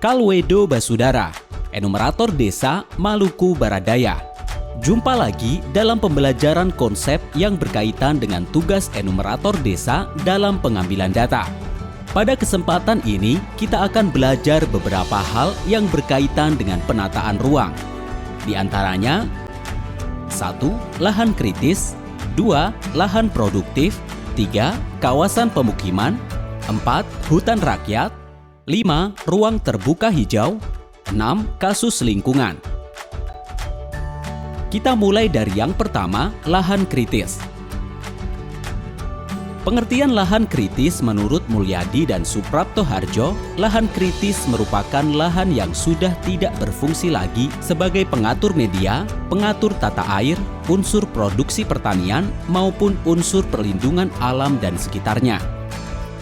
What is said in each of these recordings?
Kalwedo Basudara, enumerator desa Maluku Barat Daya. Jumpa lagi dalam pembelajaran konsep yang berkaitan dengan tugas enumerator desa dalam pengambilan data. Pada kesempatan ini, kita akan belajar beberapa hal yang berkaitan dengan penataan ruang. Di antaranya, 1. Lahan kritis, 2. Lahan produktif, 3. Kawasan pemukiman, 4. Hutan rakyat, 5. Ruang terbuka hijau, 6. Kasus lingkungan. Kita mulai dari yang pertama, lahan kritis. Pengertian lahan kritis menurut Mulyadi dan Suprapto Harjo, lahan kritis merupakan lahan yang sudah tidak berfungsi lagi sebagai pengatur media, pengatur tata air, unsur produksi pertanian, maupun unsur perlindungan alam dan sekitarnya.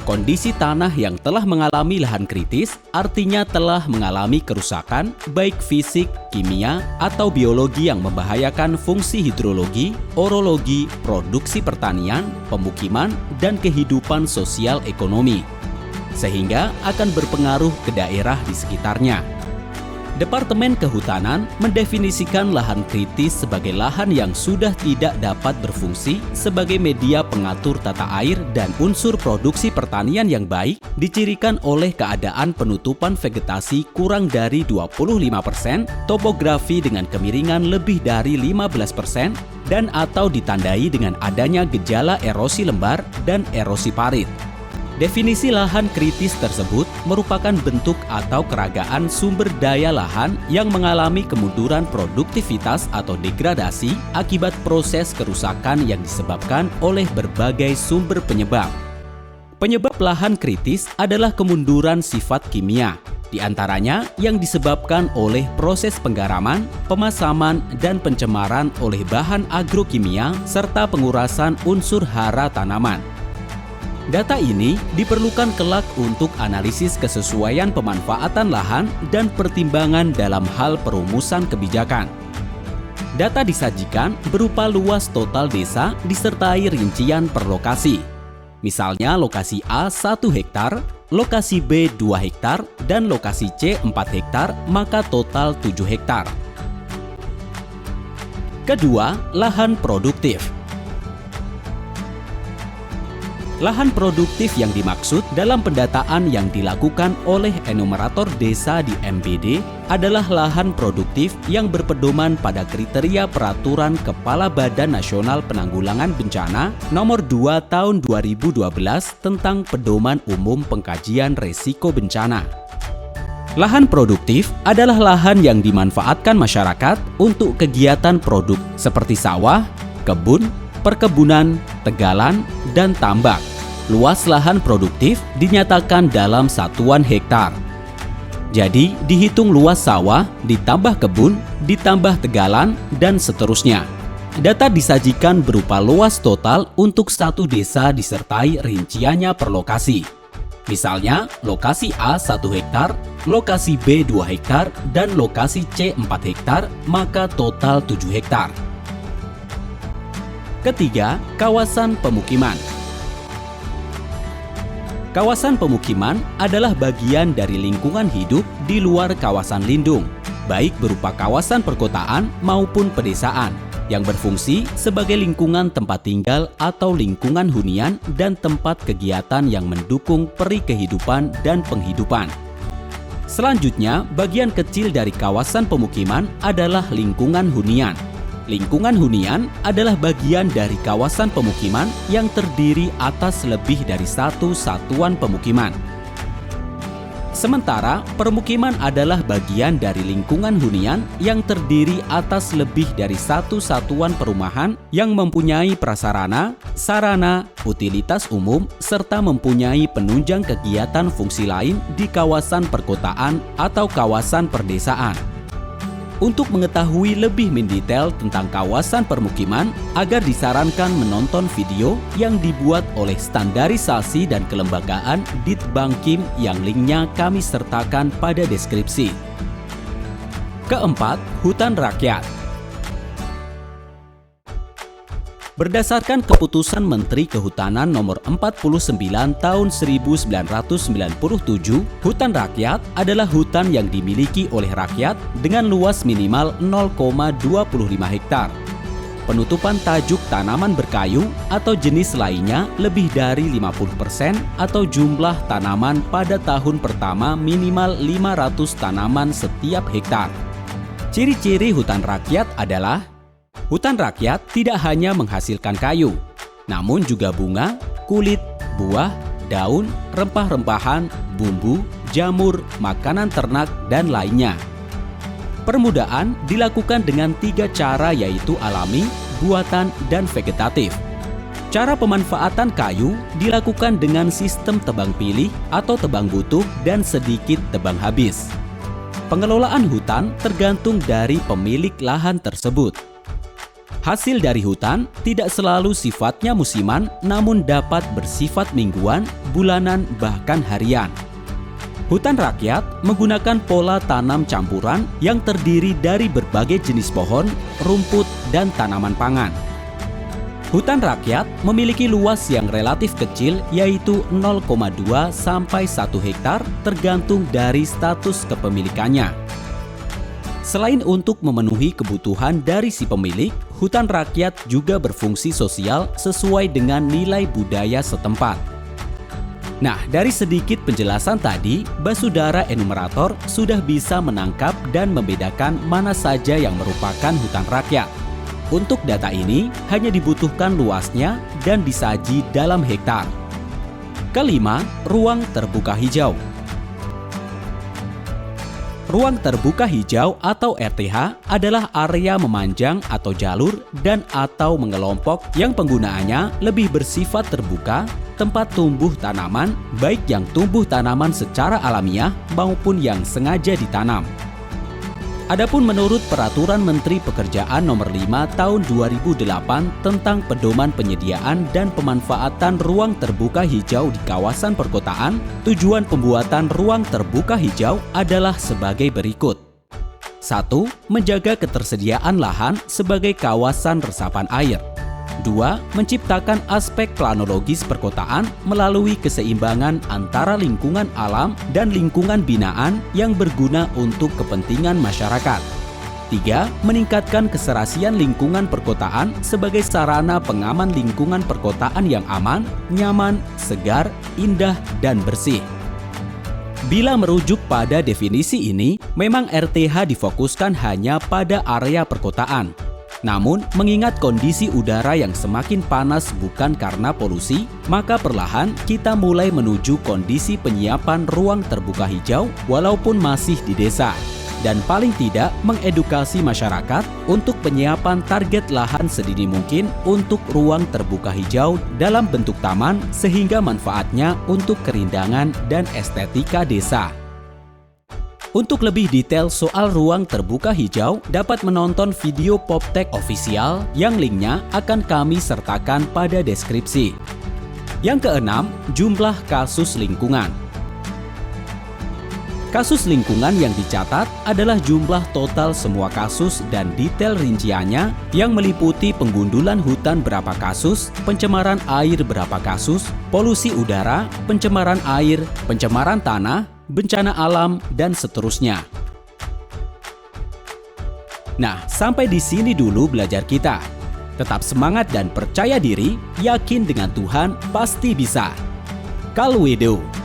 Kondisi tanah yang telah mengalami lahan kritis artinya telah mengalami kerusakan baik fisik, kimia, atau biologi yang membahayakan fungsi hidrologi, orologi, produksi pertanian, pemukiman, dan kehidupan sosial ekonomi, sehingga akan berpengaruh ke daerah di sekitarnya. Departemen Kehutanan mendefinisikan lahan kritis sebagai lahan yang sudah tidak dapat berfungsi sebagai media pengatur tata air dan unsur produksi pertanian yang baik, dicirikan oleh keadaan penutupan vegetasi kurang dari 25%, topografi dengan kemiringan lebih dari 15%, dan atau ditandai dengan adanya gejala erosi lembar dan erosi parit. Definisi lahan kritis tersebut merupakan bentuk atau keragaan sumber daya lahan yang mengalami kemunduran produktivitas atau degradasi akibat proses kerusakan yang disebabkan oleh berbagai sumber penyebab. Penyebab lahan kritis adalah kemunduran sifat kimia, di antaranya yang disebabkan oleh proses penggaraman, pemasaman, dan pencemaran oleh bahan agrokimia serta pengurasan unsur hara tanaman. Data ini diperlukan kelak untuk analisis kesesuaian pemanfaatan lahan dan pertimbangan dalam hal perumusan kebijakan. Data disajikan berupa luas total desa disertai rincian per lokasi. Misalnya lokasi A 1 hektar, lokasi B 2 hektar, dan lokasi C 4 hektar, maka total 7 hektar. Kedua, lahan produktif. Lahan produktif yang dimaksud dalam pendataan yang dilakukan oleh enumerator desa di MBD adalah lahan produktif yang berpedoman pada kriteria Peraturan Kepala Badan Nasional Penanggulangan Bencana Nomor 2 Tahun 2012 tentang Pedoman Umum Pengkajian Resiko Bencana. Lahan produktif adalah lahan yang dimanfaatkan masyarakat untuk kegiatan produk seperti sawah, kebun, perkebunan, tegalan, dan tambak. Luas lahan produktif dinyatakan dalam satuan hektar. Jadi, dihitung luas sawah, ditambah kebun, ditambah tegalan, dan seterusnya. Data disajikan berupa luas total untuk satu desa disertai rinciannya per lokasi. Misalnya, lokasi A 1 hektar, lokasi B 2 hektar, dan lokasi C 4 hektar, maka total 7 hektar. Ketiga, kawasan pemukiman. Kawasan pemukiman adalah bagian dari lingkungan hidup di luar kawasan lindung, baik berupa kawasan perkotaan maupun pedesaan, yang berfungsi sebagai lingkungan tempat tinggal atau lingkungan hunian dan tempat kegiatan yang mendukung peri kehidupan dan penghidupan. Selanjutnya, bagian kecil dari kawasan pemukiman adalah lingkungan hunian. Lingkungan hunian adalah bagian dari kawasan pemukiman yang terdiri atas lebih dari satu satuan pemukiman. Sementara permukiman adalah bagian dari lingkungan hunian yang terdiri atas lebih dari satu satuan perumahan yang mempunyai prasarana, sarana, utilitas umum, serta mempunyai penunjang kegiatan fungsi lain di kawasan perkotaan atau kawasan perdesaan. Untuk mengetahui lebih mendetail tentang kawasan permukiman, agar disarankan menonton video yang dibuat oleh Standarisasi dan Kelembagaan Ditbangkim yang linknya kami sertakan pada deskripsi. Keempat, hutan rakyat. Berdasarkan keputusan Menteri Kehutanan Nomor 49 Tahun 1997, hutan rakyat adalah hutan yang dimiliki oleh rakyat dengan luas minimal 0,25 hektar. Penutupan tajuk tanaman berkayu atau jenis lainnya lebih dari 50% atau jumlah tanaman pada tahun pertama minimal 500 tanaman setiap hektar. Ciri-ciri hutan rakyat adalah hutan rakyat tidak hanya menghasilkan kayu, namun juga bunga, kulit, buah, daun, rempah-rempahan, bumbu, jamur, makanan ternak, dan lainnya. Permudaan dilakukan dengan 3 cara yaitu alami, buatan, dan vegetatif. Cara pemanfaatan kayu dilakukan dengan sistem tebang pilih atau tebang butuh dan sedikit tebang habis. Pengelolaan hutan tergantung dari pemilik lahan tersebut. Hasil dari hutan tidak selalu sifatnya musiman, namun dapat bersifat mingguan, bulanan, bahkan harian. Hutan rakyat menggunakan pola tanam campuran yang terdiri dari berbagai jenis pohon, rumput, dan tanaman pangan. Hutan rakyat memiliki luas yang relatif kecil yaitu 0,2 sampai 1 hektar tergantung dari status kepemilikannya. Selain untuk memenuhi kebutuhan dari si pemilik, hutan rakyat juga berfungsi sosial sesuai dengan nilai budaya setempat. Nah, dari sedikit penjelasan tadi, Basudara enumerator sudah bisa menangkap dan membedakan mana saja yang merupakan hutan rakyat. Untuk data ini, hanya dibutuhkan luasnya dan disaji dalam hektar. Kelima, ruang terbuka hijau. Ruang terbuka hijau atau RTH adalah area memanjang atau jalur dan atau mengelompok yang penggunaannya lebih bersifat terbuka, tempat tumbuh tanaman, baik yang tumbuh tanaman secara alamiah maupun yang sengaja ditanam. Adapun menurut Peraturan Menteri Pekerjaan Nomor 5 Tahun 2008 tentang pedoman penyediaan dan pemanfaatan ruang terbuka hijau di kawasan perkotaan, tujuan pembuatan ruang terbuka hijau adalah sebagai berikut. 1. Menjaga ketersediaan lahan sebagai kawasan resapan air. 2. Menciptakan aspek planologis perkotaan melalui keseimbangan antara lingkungan alam dan lingkungan binaan yang berguna untuk kepentingan masyarakat. 3. Meningkatkan keserasian lingkungan perkotaan sebagai sarana pengaman lingkungan perkotaan yang aman, nyaman, segar, indah, dan bersih. Bila merujuk pada definisi ini, memang RTH difokuskan hanya pada area perkotaan. Namun, mengingat kondisi udara yang semakin panas bukan karena polusi, maka perlahan kita mulai menuju kondisi penyiapan ruang terbuka hijau walaupun masih di desa. Dan paling tidak mengedukasi masyarakat untuk penyiapan target lahan sedini mungkin untuk ruang terbuka hijau dalam bentuk taman sehingga manfaatnya untuk kerindangan dan estetika desa. Untuk lebih detail soal ruang terbuka hijau, dapat menonton video PopTech official yang linknya akan kami sertakan pada deskripsi. Yang keenam, jumlah kasus lingkungan. Kasus lingkungan yang dicatat adalah jumlah total semua kasus dan detail rinciannya yang meliputi penggundulan hutan berapa kasus, pencemaran air berapa kasus, polusi udara, pencemaran air, pencemaran tanah, bencana alam, dan seterusnya. Nah, sampai di sini dulu belajar kita. Tetap semangat dan percaya diri, yakin dengan Tuhan pasti bisa. Kalwedo.